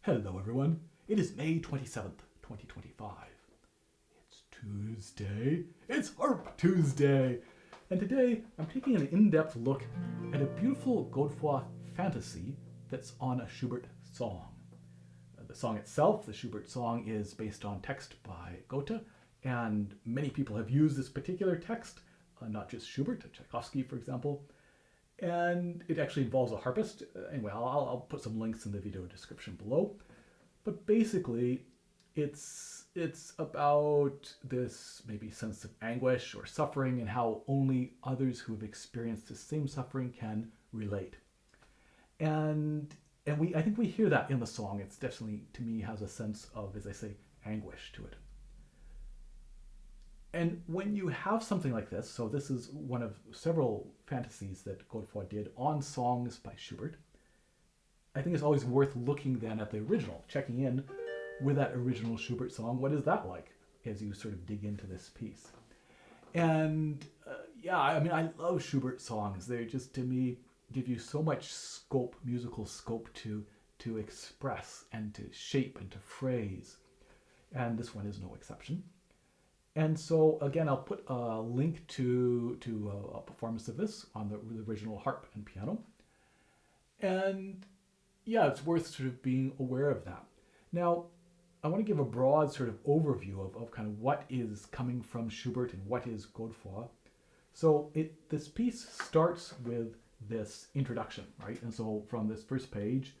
Hello everyone, it is May 27th, 2025. It's Tuesday, it's Harp Tuesday, and today I'm taking an in-depth look at a beautiful Godefroid fantasy that's on a Schubert song. The song itself, the Schubert song, is based on text by Goethe, and many people have used this particular text, not just Schubert, Tchaikovsky for example, and it actually involves a harpist. Anyway, I'll put some links in the video description below. But basically, it's about this maybe sense of anguish or suffering and how only others who have experienced the same suffering can relate. And I think we hear that in the song. It's definitely, to me, has a sense of, as I say, anguish to it. And when you have something like this, so this is one of several fantasies that Godefroid did on songs by Schubert, I think it's always worth looking then at the original, checking in with that original Schubert song. What is that like as you sort of dig into this piece? And I love Schubert songs. They just, to me, give you so much scope, musical scope to express and to shape and to phrase. And this one is no exception. And so, again, I'll put a link to a performance of this on the original harp and piano. And yeah, it's worth sort of being aware of that. Now, I want to give a broad sort of overview of kind of what is coming from Schubert and what is Godefroid. So this piece starts with this introduction, right? And so from this first page,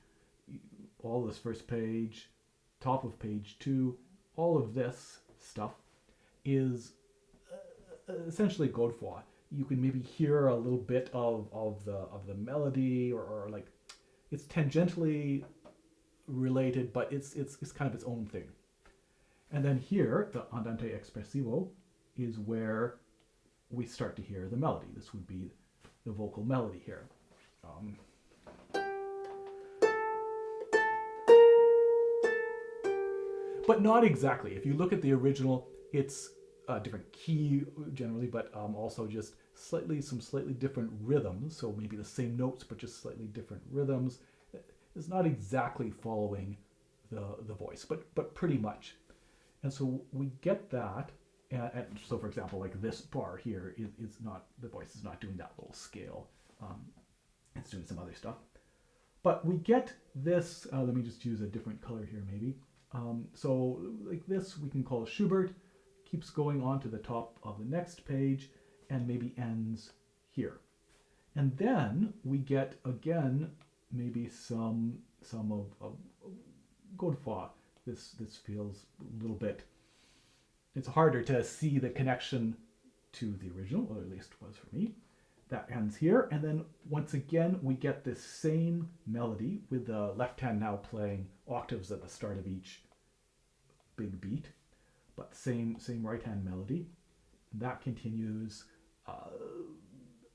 all this first page, top of page 2, all of this stuff is essentially Godefroid. You can maybe hear a little bit of the melody or like it's tangentially related, but it's kind of its own thing. And then here, the Andante Espressivo is where we start to hear the melody. This would be the vocal melody here. But not exactly. If you look at the original, it's a different key generally, but also just some slightly different rhythms. So maybe the same notes, but just slightly different rhythms. It's not exactly following the voice, but pretty much. And so we get that. And so, for example, like this bar here is not, the voice is not doing that little scale. It's doing some other stuff. But we get this, let me just use a different color here maybe. So like this we can call Schubert, keeps going on to the top of the next page and maybe ends here. And then we get again maybe some of Godefroid. This feels a little bit, it's harder to see the connection to the original, or at least was for me. That ends here, and then once again we get this same melody with the left hand now playing octaves at the start of each big beat, but same right hand melody. That continues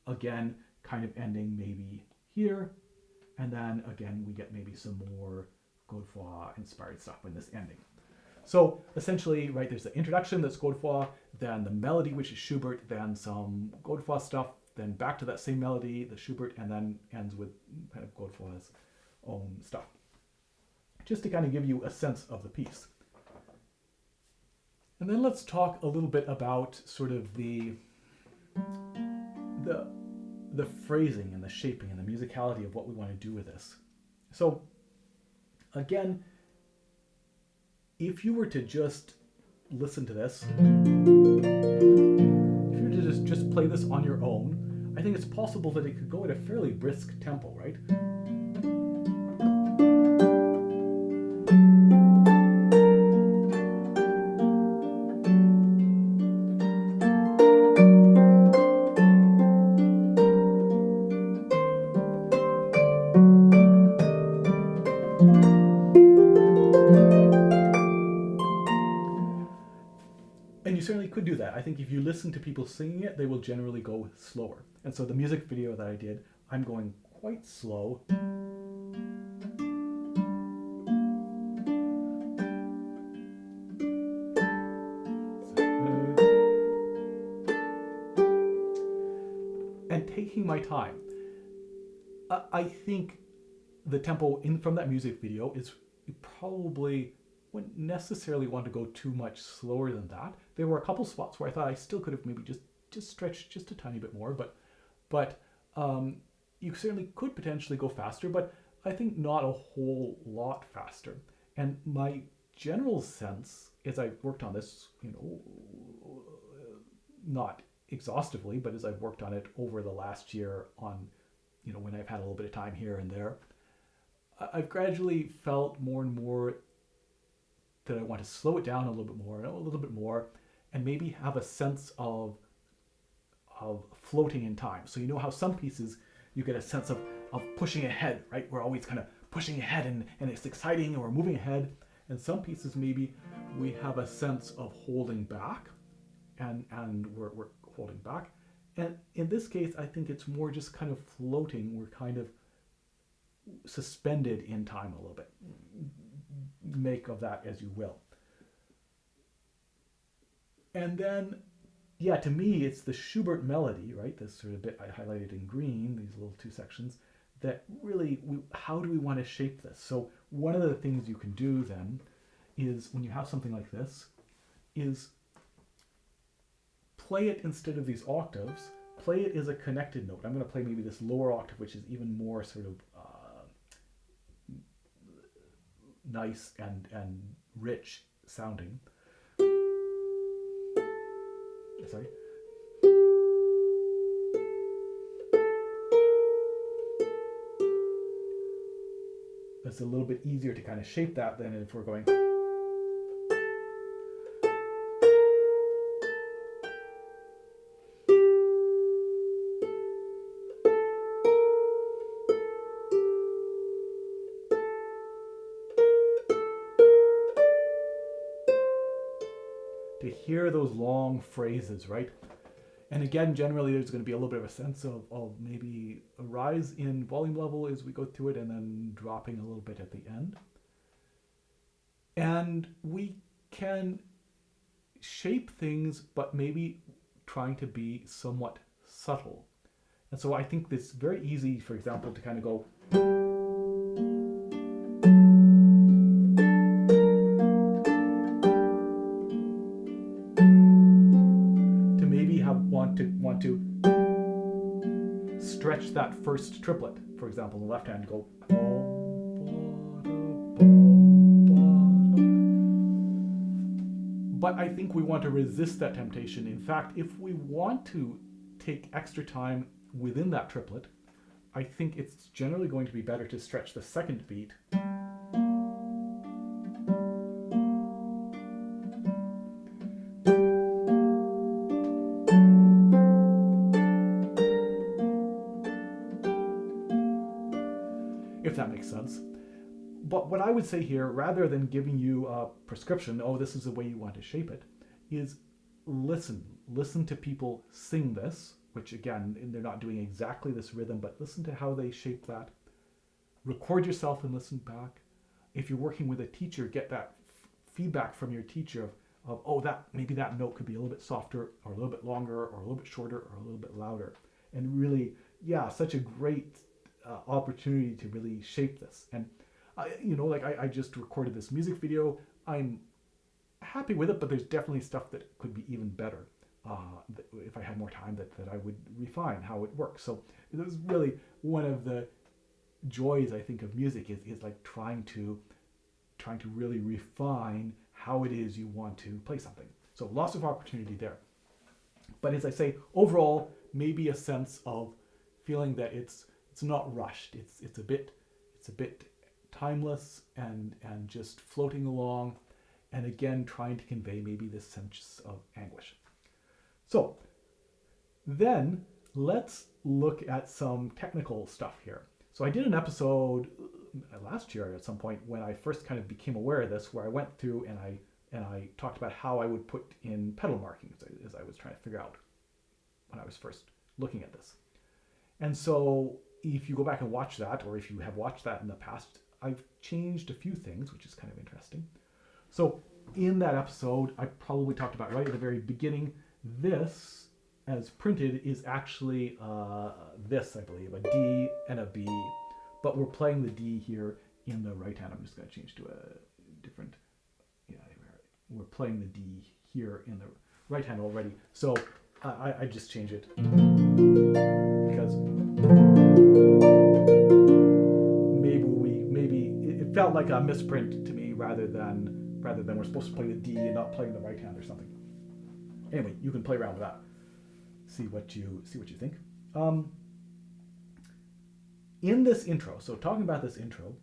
again, kind of ending maybe here, and then again we get maybe some more Godefroid inspired stuff in this ending. So essentially, right, there's the introduction that's Godefroid, then the melody which is Schubert, then some Godefroid stuff, then back to that same melody, the Schubert, and then ends with kind of Godefroid's own stuff. Just to kind of give you a sense of the piece. And then let's talk a little bit about sort of the phrasing and the shaping and the musicality of what we want to do with this. So again, if you were to just listen to this, if you were to just play this on your own, I think it's possible that it could go at a fairly brisk tempo, right? And you certainly could do that. I think if you listen to people singing it, they will generally go slower. And so the music video that I did, I'm going quite slow. And taking my time. I think the tempo from that music video is you probably wouldn't necessarily want to go too much slower than that. There were a couple spots where I thought I still could have maybe just stretched just a tiny bit more, but you certainly could potentially go faster, but I think not a whole lot faster. And my general sense, as I've worked on this, not exhaustively, but as I've worked on it over the last year on, when I've had a little bit of time here and there, I've gradually felt more and more that I want to slow it down a little bit more, and maybe have a sense of floating in time. So you know how some pieces you get a sense of pushing ahead, right? We're always kind of pushing ahead and it's exciting and we're moving ahead. And some pieces maybe we have a sense of holding back and we're holding back. And in this case, I think it's more just kind of floating. We're kind of suspended in time a little bit. Make of that as you will. And then, yeah, to me, it's the Schubert melody, right? This sort of bit I highlighted in green, these little two sections, that really, how do we want to shape this? So one of the things you can do then is, when you have something like this, is play it instead of these octaves, play it as a connected note. I'm going to play maybe this lower octave, which is even more sort of nice and rich sounding. Sorry. It's a little bit easier to kind of shape that than if we're going. To hear those long phrases, right? And again, generally there's going to be a little bit of a sense of maybe a rise in volume level as we go through it and then dropping a little bit at the end. And we can shape things, but maybe trying to be somewhat subtle. And so I think it's very easy, for example, to kind of go. Want to stretch that first triplet, for example, in the left hand, go. But I think we want to resist that temptation. In fact, if we want to take extra time within that triplet, I think it's generally going to be better to stretch the second beat. If that makes sense. But what I would say here, rather than giving you a prescription, oh, this is the way you want to shape it, is listen. Listen to people sing this, which again, they're not doing exactly this rhythm, but listen to how they shape that. Record yourself and listen back. If you're working with a teacher, get that feedback from your teacher of oh, that maybe that note could be a little bit softer or a little bit longer or a little bit shorter or a little bit louder. And really, yeah, such a great opportunity to really shape this. And I just recorded this music video. I'm happy with it, but there's definitely stuff that could be even better. If I had more time, that I would refine how it works. So this is really one of the joys, I think, of music is like trying to really refine how it is you want to play something. So lots of opportunity there. But as I say, overall, maybe a sense of feeling that it's not rushed. It's a bit timeless and just floating along, and again trying to convey maybe this sense of anguish. So then let's look at some technical stuff here. So I did an episode last year at some point when I first kind of became aware of this, where I went through and I talked about how I would put in pedal markings as I was trying to figure out when I was first looking at this. And so if you go back and watch that, or if you have watched that in the past, I've changed a few things, which is kind of interesting. So in that episode, I probably talked about right at the very beginning, this, as printed, is actually this, I believe, a D and a B, but we're playing the D here in the right hand. I'm just going to change to a different, yeah, we're playing the D here in the right hand already. So I just change it because maybe it felt like a misprint to me rather than we're supposed to play the D and not playing the right hand or something. Anyway, you can play around with that. See what you think. In this intro, so talking about this intro,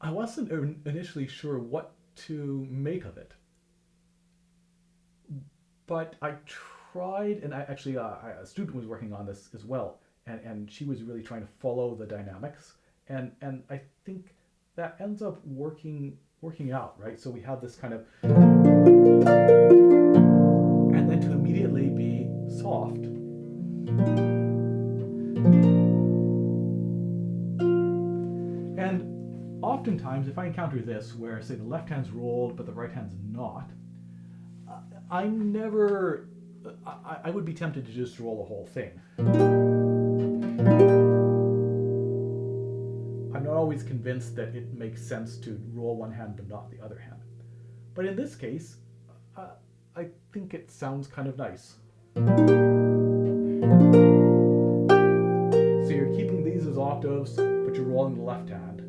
I wasn't initially sure what to make of it, but I tried, and a student was working on this as well, and she was really trying to follow the dynamics, and I think that ends up working out, right? So we have this kind of, and then to immediately be soft. And oftentimes, if I encounter this, where say the left hand's rolled but the right hand's not, I would be tempted to just roll the whole thing. I'm not always convinced that it makes sense to roll one hand but not the other hand. But in this case, I think it sounds kind of nice. So you're keeping these as octaves, but you're rolling the left hand.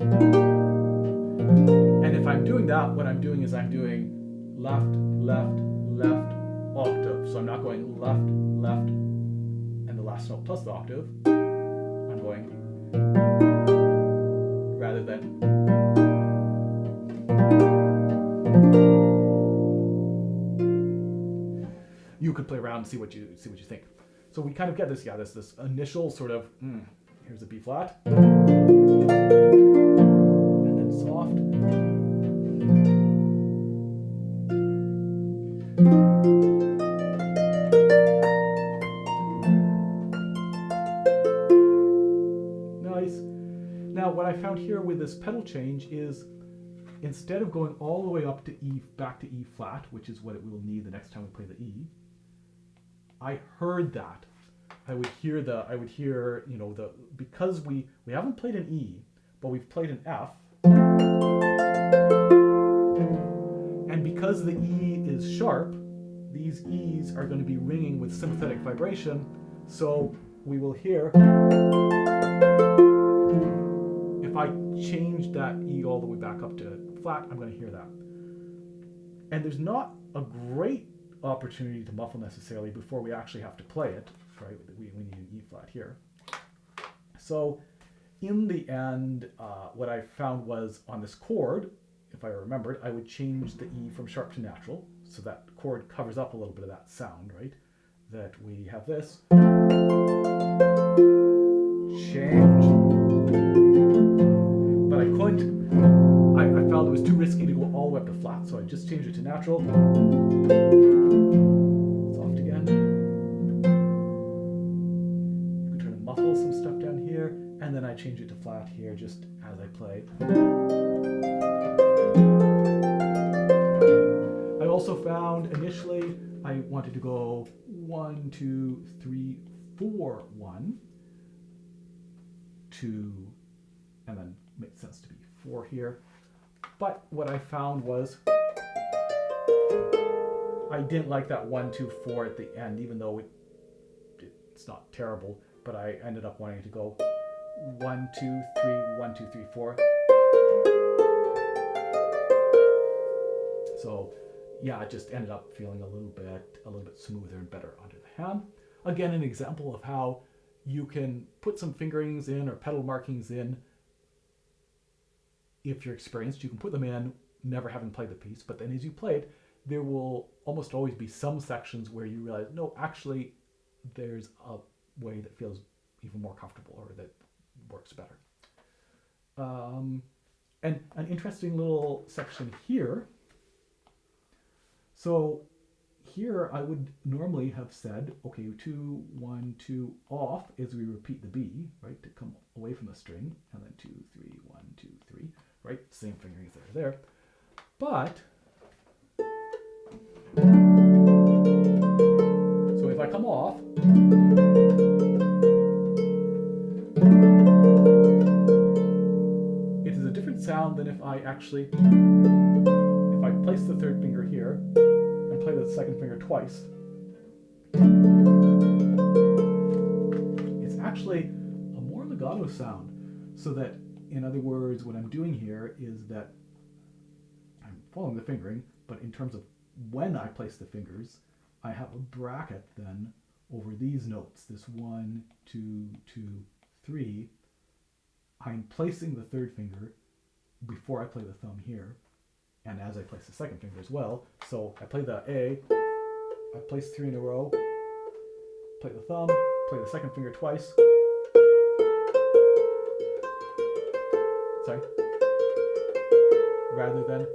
And if I'm doing that, what I'm doing is I'm doing left, left, left, octave. So I'm not going left, left, and the last note plus the octave. I'm going rather than. You could play around and see what you think. So we kind of get this initial sort of, here's a B flat, and then soft. Nice. Now what I found here with this pedal change is, instead of going all the way up to E, back to E flat, which is what it will need the next time we play the E, I heard that. I would hear, because we haven't played an E, but we've played an F, and because the E is sharp, these E's are going to be ringing with sympathetic vibration, so we will hear, if I change that E all the way back up to flat, I'm going to hear that. And there's not a great opportunity to muffle necessarily before we actually have to play it, right? We need an E flat here. So in the end, what I found was on this chord, if I remembered, I would change the E from sharp to natural, so that chord covers up a little bit of that sound, right? That we have this. Change. But I couldn't, I found it was too risky to go all the way up to flat, so I just changed it to natural. Soft again. You can try to muffle some stuff down here, and then I change it to flat here just as I play. I also found initially I wanted to go 1, 2, 3, 4, 1, 2, and then makes sense to be 4 here. But what I found was I didn't like that 1, 2, 4 at the end, even though it's not terrible, but I ended up wanting to go 1, 2, 3, 1, 2, 3, 4. So yeah, it just ended up feeling a little bit smoother and better under the hand. Again, an example of how you can put some fingerings in or pedal markings in. If you're experienced, you can put them in never having played the piece, but then as you play it, there will almost always be some sections where you realize, no, actually, there's a way that feels even more comfortable or that works better. And an interesting little section here. So here I would normally have said, okay, 2, 1, 2, off as we repeat the B, right, to come away from the string, and then 2, 3, 1, 2, 3, right, same fingerings that are there. But, so if I come off, different sound than if I actually, if I place the third finger here and play the second finger twice. It's actually a more legato sound. So that, in other words, what I'm doing here is that I'm following the fingering, but in terms of when I place the fingers, I have a bracket then over these notes, this 1, 2, 2, 3. I'm placing the third finger before I play the thumb here, and as I place the second finger as well. So I play the A, I place 3 in a row, play the thumb, play the second finger twice. Sorry. Rather than.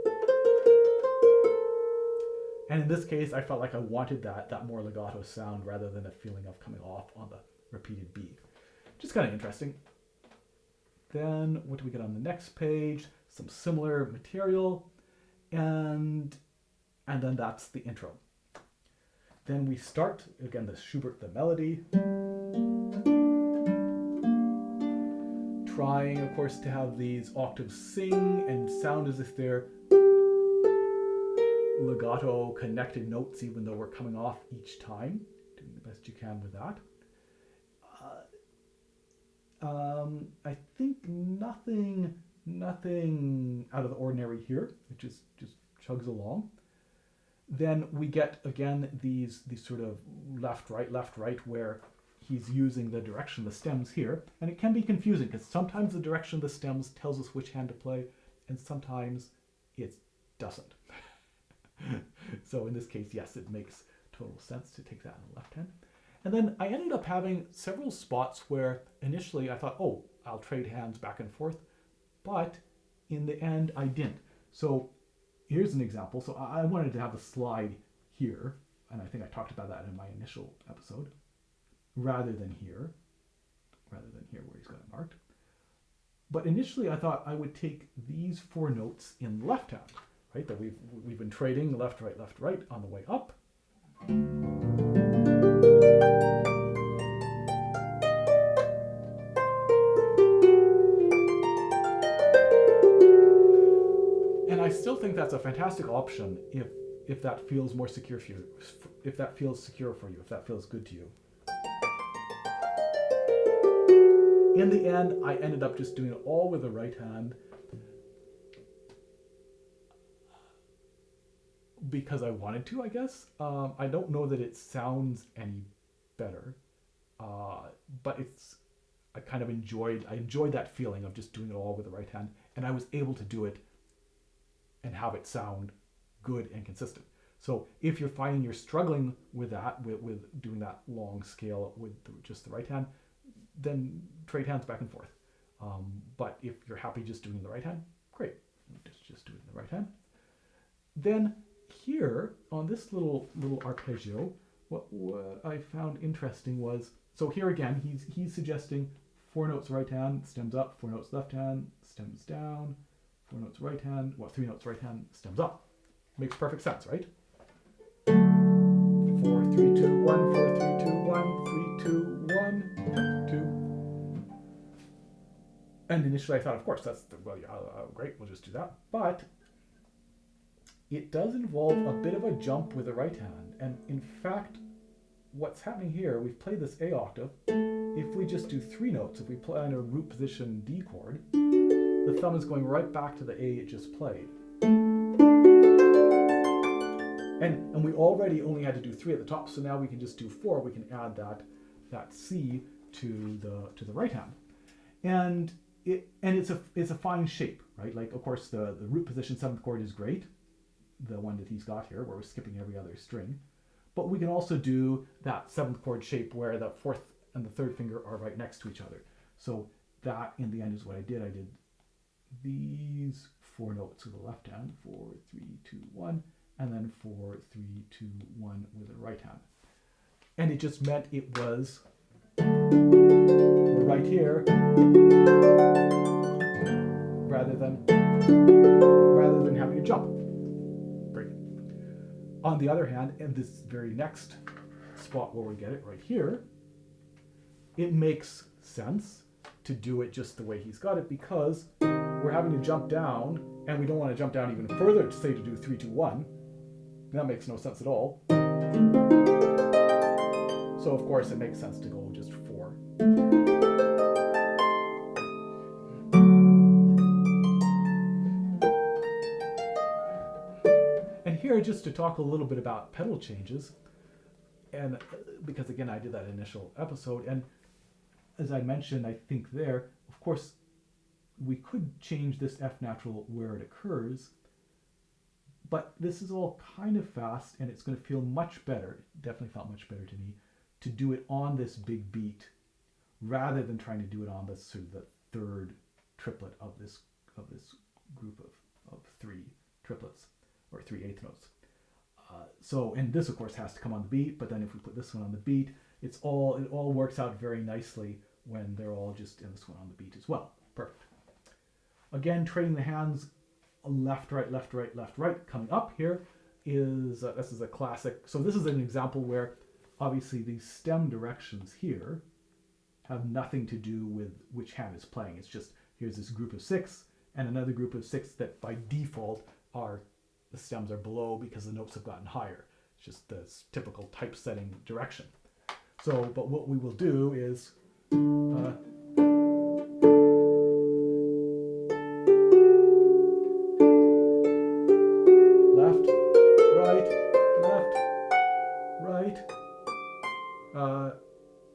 And in this case, I felt like I wanted that more legato sound rather than a feeling of coming off on the repeated B. Just kind of interesting. Then what do we get on the next page? Some similar material, and then that's the intro. Then we start again the Schubert, the melody, trying of course to have these octaves sing and sound as if they're legato connected notes, even though we're coming off each time. Doing the best you can with that. I think nothing out of the ordinary here. It just chugs along. Then we get again these sort of left right, where he's using the direction of the stems here, and it can be confusing because sometimes the direction of the stems tells us which hand to play, and sometimes it doesn't. So in this case, yes, it makes total sense to take that in the left hand. And then I ended up having several spots where initially I thought, oh, I'll trade hands back and forth, but in the end I didn't. So here's an example. So I wanted to have a slide here, and I think I talked about that in my initial episode, rather than here where he's got it marked. But initially I thought I would take these 4 notes in left hand, right? That we've been trading left, right on the way up. And I still think that's a fantastic option if that feels more secure for you, if that feels secure for you, if that feels good to you. In the end, I ended up just doing it all with the right hand because I wanted to, I guess. I don't know that it sounds any better, but I enjoyed that feeling of just doing it all with the right hand, and I was able to do it and have it sound good and consistent. So if you're finding you're struggling with that, with doing that long scale with just the right hand, then trade hands back and forth. But if you're happy just doing the right hand, great. Just do it in the right hand. Then here on this little arpeggio, what I found interesting was, so here again, he's suggesting 4 notes right hand, stems up, 4 notes left hand, stems down, 4 notes right hand, 3 notes right hand, stems up. Makes perfect sense, right? 4, 3, 2, 1, 4, 3, 2, 1, 3, 2, 1, 2. And initially I thought, of course, great, we'll just do that. But it does involve a bit of a jump with the right hand. And in fact, what's happening here, we've played this A octave. If we just do 3 notes, if we play in a root position D chord, the thumb is going right back to the A it just played. And we already only had to do 3 at the top, so now we can just do 4. We can add that C to the right hand, and it's a fine shape, right? Like, of course, the root position 7th chord is great, the one that he's got here, where we're skipping every other string. But we can also do that 7th chord shape where the 4th and the 3rd finger are right next to each other. So that, in the end, is what I did. I did these 4 notes with the left hand, 4, 3, 2, 1. And then 4, 3, 2, 1 with the right hand. And it just meant it was right here rather than having a jump. Great. On the other hand, and this very next spot where we get it right here, it makes sense to do it just the way he's got it, because we're having to jump down, and we don't want to jump down even further to say to do 3, 2, 1. That makes no sense at all. So of course it makes sense to go just 4. And here, just to talk a little bit about pedal changes, and because again I did that initial episode, and as I mentioned, I think there, of course, we could change this F natural where it occurs, but this is all kind of fast, and it's going to feel much better, definitely felt much better to me, to do it on this big beat rather than trying to do it on the sort of the third triplet of this group of 3 triplets, or 3/8 notes. So, and this of course has to come on the beat, but then if we put this one on the beat, it all works out very nicely when they're all just in this one on the beat as well. Perfect. Again, trading the hands left, right, left, right, left, right. Coming up here is, this is a classic. So this is an example where obviously these stem directions here have nothing to do with which hand is playing. It's just, here's this group of 6 and another group of 6 that by default are, the stems are below because the notes have gotten higher. It's just the typical typesetting direction. So, but what we will do is left, right, left, right.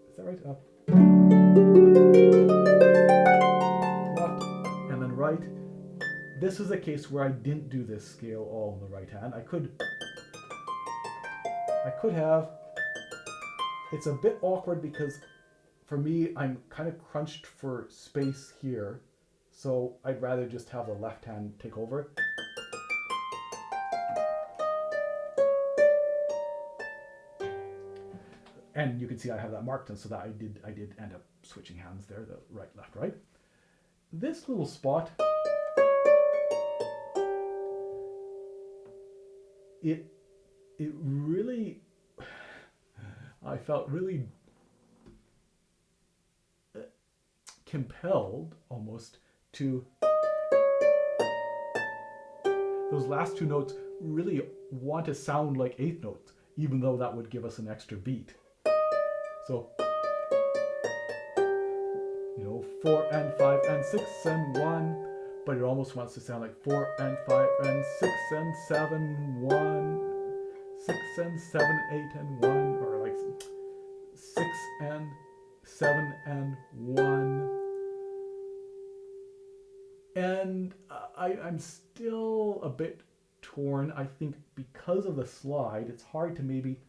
Is that right? Left, and then right. This is a case where I didn't do this scale all in the right hand. I could have. It's a bit awkward because for me, I'm kind of crunched for space here. So I'd rather just have the left hand take over. And you can see I have that marked, and so that I did end up switching hands there, the right, left, right. This little spot, it really, I felt really compelled almost to, those last 2 notes really want to sound like 8th notes, even though that would give us an extra beat. So, 4 and 5 and 6 and 1, but it almost wants to sound like 4 and 5 and 6 and 7, 1, 6 and 7, 8 and 1, or like 6 and 7 and 1. And I'm still a bit torn. I think because of the slide, it's hard to maybe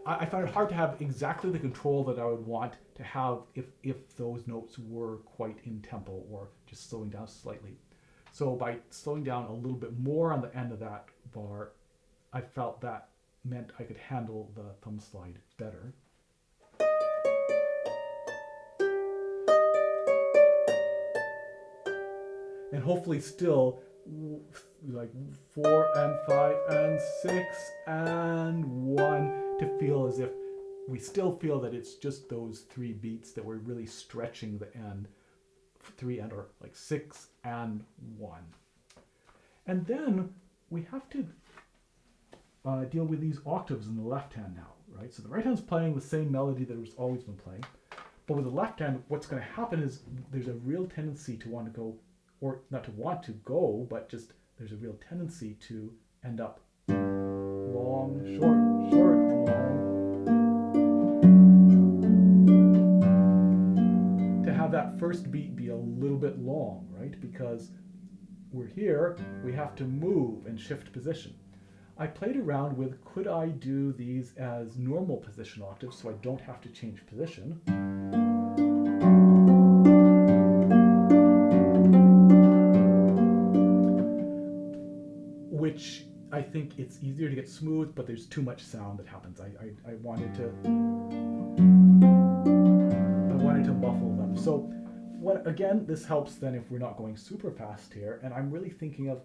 I found it hard to have exactly the control that I would want to have if those notes were quite in tempo or just slowing down slightly. So by slowing down a little bit more on the end of that bar, I felt that meant I could handle the thumb slide better. And hopefully still like 4 and 5 and 6 and 1 to feel as if we still feel that it's just those 3 beats that we're really stretching the end, 3 and, or like 6 and 1. And then we have to deal with these octaves in the left hand now, right? So the right hand's playing the same melody that it's always been playing, but with the left hand, what's going to happen is there's a real tendency to want to go, or not to want to go, but just there's a real tendency to end up long, short, short, long. To have that first beat be a little bit long, right? Because we're here, we have to move and shift position. I played around with, could I do these as normal position octaves so I don't have to change position? Which I think it's easier to get smooth, but there's too much sound that happens. I wanted to muffle them. So again, this helps then if we're not going super fast here, and I'm really thinking of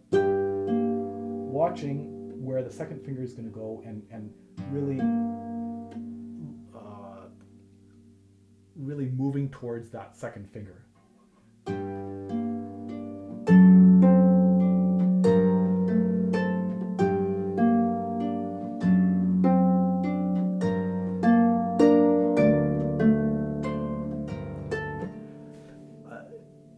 watching where the second finger is going to go and really, really moving towards that second finger.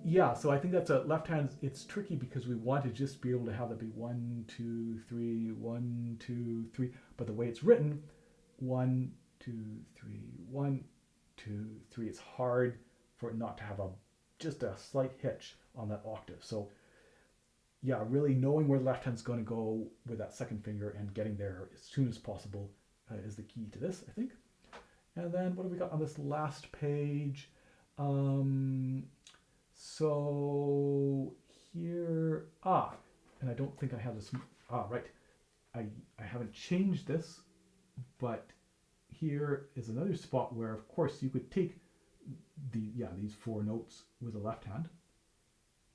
Yeah, so I think that's a left hand. It's tricky because we want to just be able to have that be 1, 2, 3, 1, 2, 3. But the way it's written, 1, 2, 3, 1, 2, 3. It's hard for it not to have just a slight hitch on that octave. So yeah, really knowing where the left hand's going to go with that second finger and getting there as soon as possible is the key to this, I think. And then what have we got on this last page? So here, and I don't think I have this, right. I haven't changed this, but here is another spot where, of course, you could take these 4 notes with the left hand.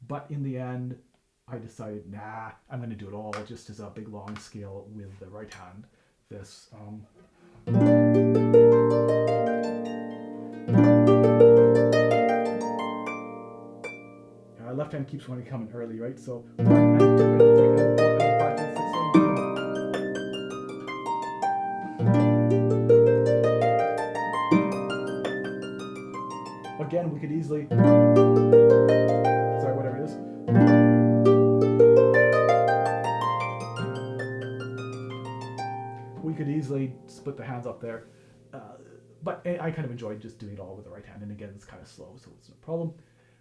But in the end, I decided, nah, I'm going to do it all just as a big long scale with the right hand. This, left hand keeps wanting to come in early, right? So 1 and 2 and 3 and 4 and 5 and 6 and again, we could easily, sorry, whatever it is. We could easily split the hands up there. But I kind of enjoyed just doing it all with the right hand. And again, it's kind of slow, so it's no problem.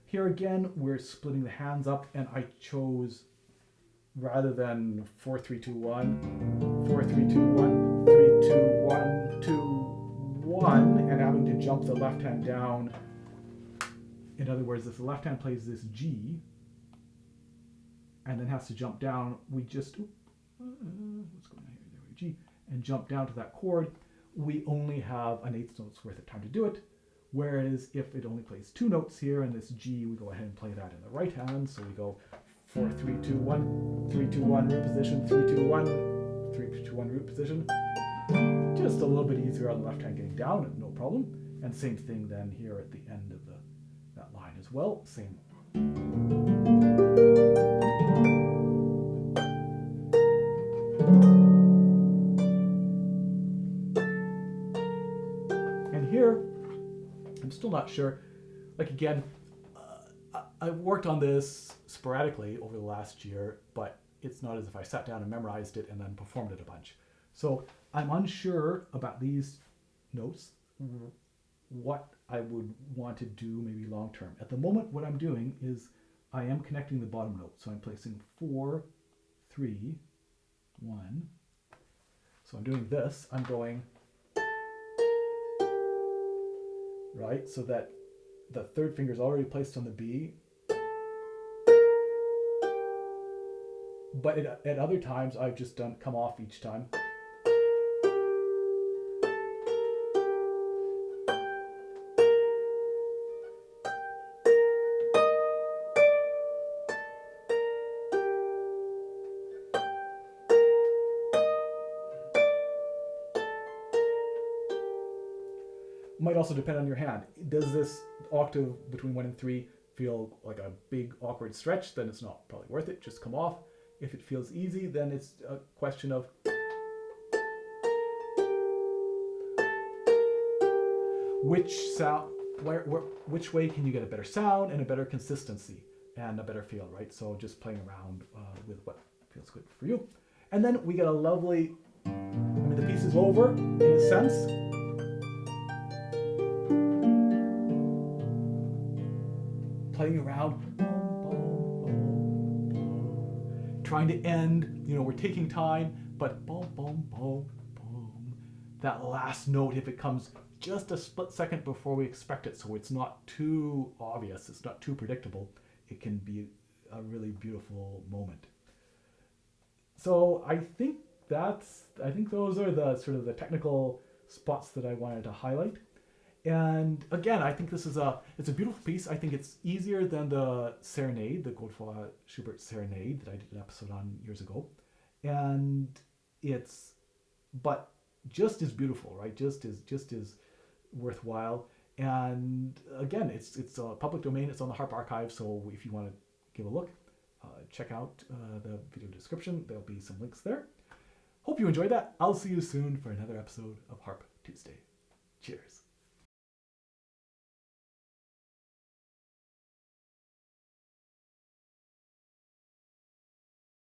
Here again, we're splitting the hands up, and I chose, rather than 4, 3, 2, 1, 4, 3, 2, 1, 3, 2, 1, 2, 1, and having to jump the left hand down. In other words, if the left hand plays this G, and then has to jump down, we just, what's going on here? There we go, G, and jump down to that chord. We only have an 1/8 note's worth of time to do it. Whereas if it only plays 2 notes here and this G, we go ahead and play that in the right hand. So we go 4, 3, 2, 1, 3, 2, 1, root position, 3, 2, 1, 3, 2, 1, root position. Just a little bit easier on the left hand getting down, no problem. And same thing then here at the end of that line as well. Same. And here, I'm still not sure. Like again, I worked on this sporadically over the last year, but it's not as if I sat down and memorized it and then performed it a bunch. So I'm unsure about these notes, what I would want to do maybe long term. At the moment, what I'm doing is I am connecting the bottom note. So I'm placing 4, 3, 1. So I'm doing this. I'm going, right, so that the third finger is already placed on the B. But at other times, I've just come off each time. Might also depend on your hand. Does this octave between 1 and 3 feel like a big awkward stretch? Then it's not probably worth it. Just come off. If it feels easy, then it's a question of which sound, which way can you get a better sound and a better consistency and a better feel, right? So just playing around with what feels good for you. And then we get a lovely, the piece is over in a sense. Playing around, trying to end, we're taking time, but boom, boom, boom, boom. That last note, if it comes just a split second before we expect it, so it's not too obvious, it's not too predictable, it can be a really beautiful moment. So I think those are the sort of the technical spots that I wanted to highlight. And again, I think it's a beautiful piece. I think it's easier than the Serenade, the Godefroid Schubert Serenade that I did an episode on years ago. And It's but just as beautiful, right? Just as worthwhile. And again, it's a public domain. It's on the Harp archive. So if you want to give a look, check out the video description. There'll be some links there. Hope you enjoyed that. I'll see you soon for another episode of Harp Tuesday. Cheers.